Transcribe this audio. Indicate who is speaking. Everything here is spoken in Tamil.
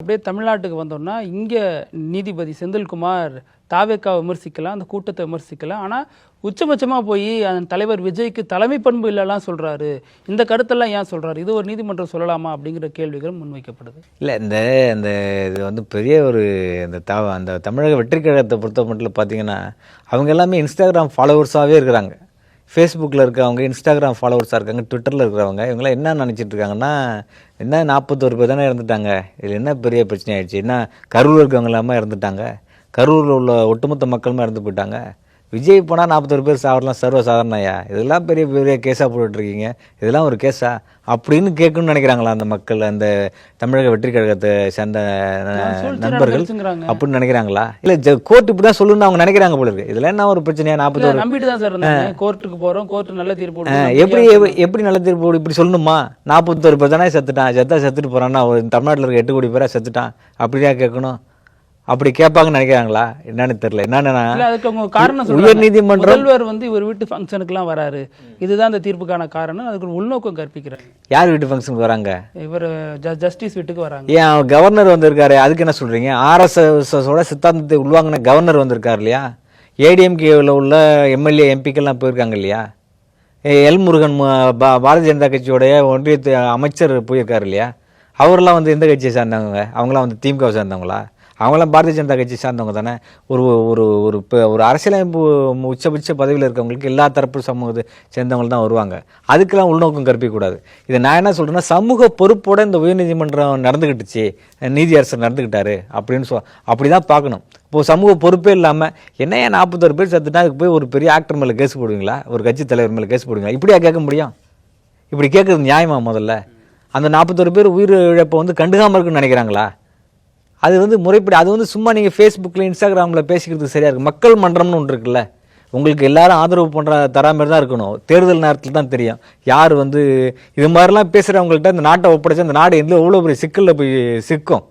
Speaker 1: அப்படியே தமிழ்நாட்டுக்கு வந்தோம்னா இங்கே நீதிபதி செந்தில்குமார் தாவேக்காவை விமர்சிக்கலாம், அந்த கூட்டத்தை விமர்சிக்கலாம். ஆனால் உச்சபட்சமாக போய் அந்த தலைவர் விஜய்க்கு தலைமை பண்பு இல்லைலாம் சொல்கிறாரு. இந்த கருத்தெல்லாம் ஏன் சொல்கிறாரு? இது ஒரு நீதிமன்றம் சொல்லலாமா அப்படிங்கிற கேள்விகள் முன்வைக்கப்படுது.
Speaker 2: இல்லை இந்த இது வந்து பெரிய ஒரு அந்த தமிழக வெற்றி கழகத்தை பொறுத்த மட்டும் பார்த்தீங்கன்னா அவங்க எல்லாமே இன்ஸ்டாகிராம் ஃபாலோவர்ஸாகவே இருக்கிறாங்க. ஃபேஸ்புக்கில் இருக்கிறவங்க இன்ஸ்டாகிராம் ஃபாலோவர்ஸாக இருக்காங்க, ட்விட்டரில் இருக்கிறவங்க இவங்களாம் என்ன நினச்சிட்டு இருக்காங்கன்னா, என்ன 41 பேர் தானே இறந்துட்டாங்க, இதில் என்ன பெரிய பிரச்சனை ஆயிடுச்சு, என்ன கரூரில் இருக்கவங்க இல்லாமல் இறந்துட்டாங்க, கரூரில் உள்ள ஒட்டுமொத்த மக்களுமே இறந்து போயிட்டாங்க, விஜய் போனால் 41 பேர் சாவரலாம் சர்வசாதாரணையா, இதெல்லாம் பெரிய பெரிய கேஸாக போட்டுட்ருக்கீங்க, இதெல்லாம் ஒரு கேஸா அப்படின்னு கேட்கணும்னு நினைக்கிறாங்களா அந்த மக்கள், அந்த தமிழக வெற்றி கழகத்தை சேர்ந்த நண்பர்கள் அப்படின்னு நினைக்கிறாங்களா? இல்லை கோர்ட் இப்படி தான் சொல்லணும்னு அவங்க நினைக்கிறாங்க போல இருக்கு. இதில் என்ன ஒரு பிரச்சனையா? 41
Speaker 1: நம்பிட்டு தான் சார் கோர்ட்டுக்கு போகிறோம், கோர்ட்டு நல்ல தீர்ப்பு
Speaker 2: எப்படி நல்ல தீர்ப்பு இப்படி சொல்லணுமா? 41 பேர் தானே செத்துட்டு போகிறான்னா தமிழ்நாட்டில் இருக்க 8 கோடி பேராக செத்துட்டான் அப்படியா கேட்கணும்? அப்படி கேட்பாங்கன்னு நினைக்கிறாங்களா என்னன்னு தெரியல. என்னன்னா உயர் நீதிமன்றம்
Speaker 1: முதல்வர் வந்து இவர் வீட்டு ஃபங்க்ஷனுக்குலாம் வராரு, இதுதான் இந்த தீர்ப்புக்கான காரணம், அதுக்கு உள்நோக்கம் கற்பிக்கிறார்.
Speaker 2: யார் வீட்டு ஃபங்க்ஷனுக்கு வராங்க?
Speaker 1: இவர் ஜஸ்டிஸ் வீட்டுக்கு வராங்க.
Speaker 2: ஏன் கவர்னர் வந்திருக்காரு, அதுக்கு என்ன சொல்றீங்க? RSSோட சித்தாந்தத்தை உள்வாங்கின கவர்னர் வந்திருக்காரு இல்லையா? ADMKல உள்ள MLA MPக்கெல்லாம் போயிருக்காங்க இல்லையா? எல் முருகன் பாரதிய ஜனதா கட்சியோடைய ஒன்றிய அமைச்சர் போயிருக்காரு இல்லையா? அவரெல்லாம் வந்து எந்த கட்சியை சார்ந்தவங்க? அவங்களாம் வந்து திமுக சார்ந்தவங்களா? அவங்களாம் பாரதிய ஜனதா கட்சி சார்ந்தவங்க தானே. ஒரு ஒரு ஒரு அரசியலமைப்பு உச்சபட்ச பதவியில் இருக்கவங்களுக்கு எல்லா தரப்பு சமூகத்தை சேர்ந்தவங்க தான் வருவாங்க. அதுக்கெல்லாம் உள்நோக்கம் கற்பிக்கக்கூடாது. இதை நான் என்ன சொல்கிறேன்னா, சமூக பொறுப்போடு இந்த உயர்நீதிமன்றம் நடந்துக்கிட்டுச்சு, நீதியரசர் நடந்துக்கிட்டாரு அப்படின்னு அப்படி தான் பார்க்கணும். இப்போது சமூக பொறுப்பே இல்லாமல் என்னையா 41 பேர் செத்துட்டா அதுக்கு போய் ஒரு பெரிய ஆக்டர் மேலே கேஸ் போடுவீங்களா, ஒரு கட்சி தலைவர் மேலே கேஸ் போடுவீங்களா? இப்படியா கேட்க முடியும்? இப்படி கேட்குறது நியாயமா? முதல்ல அந்த 41 பேர் உயிர் இழப்பை வந்து கண்டுக்காமல் இருக்குன்னு நினைக்கிறாங்களா? அது வந்து முறைப்படி, அது வந்து சும்மா நீங்கள் ஃபேஸ்புக்கில் இன்ஸ்டாகிராமில் பேசிக்கிறதுக்கு சரியாக இருக்குது. மக்கள் மன்றம்னு ஒன்று இருக்குல்ல, உங்களுக்கு எல்லாரும் ஆதரவு தரா மாதிரி தான் இருக்கணும். தேர்தல் நேரத்தில் தான் தெரியும் யார் வந்து இது மாதிரிலாம் பேசுகிறவங்கள்ட்ட இந்த நாட்டை ஒப்படைச்சு அந்த நாடு எவ்வளோ பெரிய சிக்கலில் போய் சிக்கும்.